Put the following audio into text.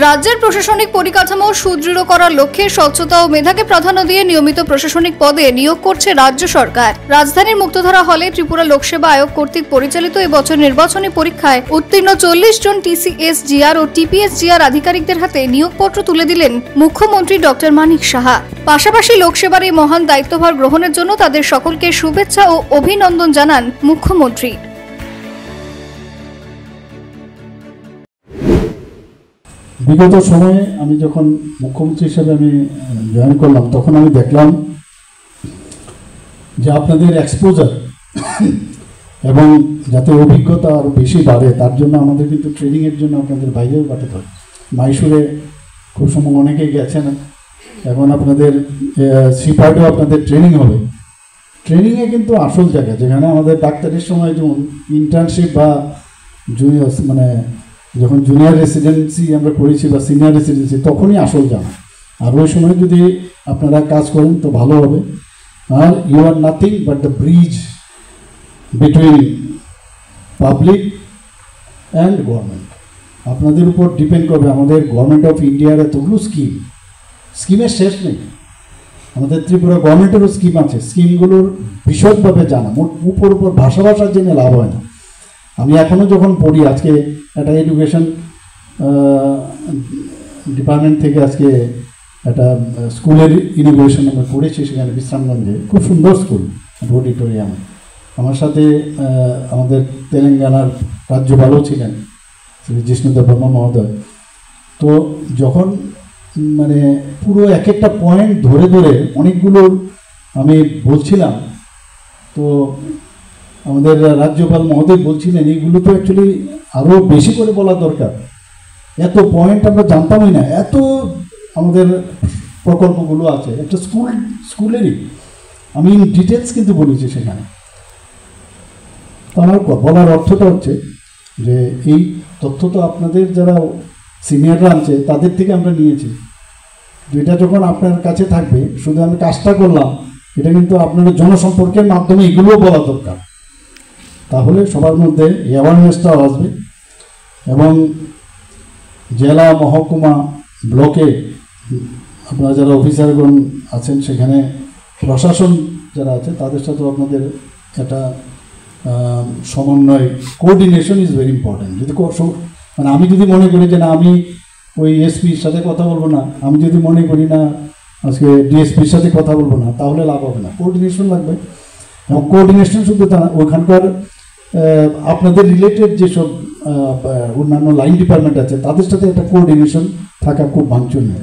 রাজ্যের প্রশাসনিক পরিকাঠামো সুদৃঢ় করার লক্ষ্যে স্বচ্ছতা ও মেধাকে প্রাধান্য দিয়ে নিয়মিত প্রশাসনিক পদে নিয়োগ করছে রাজ্য সরকার। রাজধানীর মুক্তধারা হলে ত্রিপুরা লোকসেবা আয়োগ কর্তৃক পরিচালিত এবছর নির্বাচনী পরীক্ষায় উত্তীর্ণ 40 জন TCS-GR ও TPS-GR আধিকারিকদের হাতে নিয়োগপত্র তুলে দিলেন মুখ্যমন্ত্রী ডক্টর মানিক সাহা। পাশাপাশি লোকসেবার এই মহান দায়িত্বভার গ্রহণের জন্য তাদের সকলকে শুভেচ্ছা ও অভিনন্দন জানান মুখ্যমন্ত্রী। বিগত সময়ে আমি যখন মুখ্যমন্ত্রী হিসেবে আমি জয়েন করলাম, তখন আমি দেখলাম যে আপনাদের এক্সপোজার এবং যাতে অভিজ্ঞতা আরও বেশি বাড়ে তার জন্য আমাদের কিন্তু ট্রেনিংয়ের জন্য আপনাদের বাইরেও পাঠাতে হয়। মাইসুরে খুব সময় অনেকেই গেছেন, এখন আপনাদের সিপার্টেও আপনাদের ট্রেনিং হবে। ট্রেনিংয়ে কিন্তু আসল জায়গা, যেখানে আমাদের ডাক্তারের সময় যেমন ইন্টার্নশিপ বা জুনিয়র যখন জুনিয়র রেসিডেন্সি আমরা করেছি বা সিনিয়র রেসিডেন্সি, তখনই আসল জানা। আর ওই সময় যদি আপনারা কাজ করেন তো ভালো হবে। আর you are nothing but the bridge between public and government. আপনাদের উপর ডিপেন্ড করবে। আমাদের গভর্নমেন্ট অফ ইন্ডিয়ার এতগুলো স্কিমের শেষ নেই। আমাদের ত্রিপুরা গভর্নমেন্টেরও স্কিম আছে, স্কিমগুলোর বিশদভাবে জানা। উপর ভাষা জেনে লাভ হয় না। আমি এখনও যখন পড়ি, আজকে একটা এডুকেশন ডিপার্টমেন্ট থেকে আজকে একটা স্কুলের ইনোভেশন আমরা করেছি সেখানে বিশ্রামগঞ্জে, খুব সুন্দর স্কুল, অডিটোরিয়াম। আমার সাথে আমাদের তেলেঙ্গানার রাজ্যপালও ছিলেন, শ্রী জিষ্ণুদেব বর্মা মহোদয়। তো যখন মানে পুরো এক একটা পয়েন্ট ধরে ধরে অনেকগুলো আমি বলছিলাম, তো আমাদের রাজ্যপাল মহোদয় বলছিলেন এইগুলো তো অ্যাকচুয়ালি আরও বেশি করে বলা দরকার। এত পয়েন্ট আমরা জানতামই না, এত আমাদের প্রকল্পগুলো আছে একটা স্কুলেরই। আমি ডিটেলস কিন্তু বলেছি সেখানে। তো আমার বলার অর্থটা হচ্ছে যে এই তথ্য তো আপনাদের যারা সিনিয়ররা আনছে তাদের থেকে আমরা নিয়েছি। যেটা যখন আপনার কাছে থাকবে, শুধু আমি কাজটা করলাম, এটা কিন্তু আপনাদের জনসম্পর্কের মাধ্যমে এগুলোও বলা দরকার। তাহলে সবার মধ্যে অ্যাওয়ারনেসটাও আসবে এবং জেলা, মহকুমা, ব্লকে আপনারা যারা অফিসারগণ আছেন, সেখানে প্রশাসন যারা আছে তাদের সাথেও আপনাদের একটা সমন্বয়, কোঅর্ডিনেশন ইজ ভেরি ইম্পর্ট্যান্ট। যদি মানে আমি যদি মনে করি যে না আমি ওই এসপির সাথে কথা বলবো না, আমি যদি মনে করি না আজকে ডিএসপির সাথে কথা বলবো না, তাহলে লাভ হবে না। কোঅর্ডিনেশন লাগবে। এবং কোঅর্ডিনেশন শুধু তা না, ওখানকার আপনাদের রিলেটেড যেসব অন্যান্য লাইন ডিপার্টমেন্ট আছে তাদের সাথে একটা কোঅর্ডিনেশন থাকা খুব বাঞ্ছনীয়।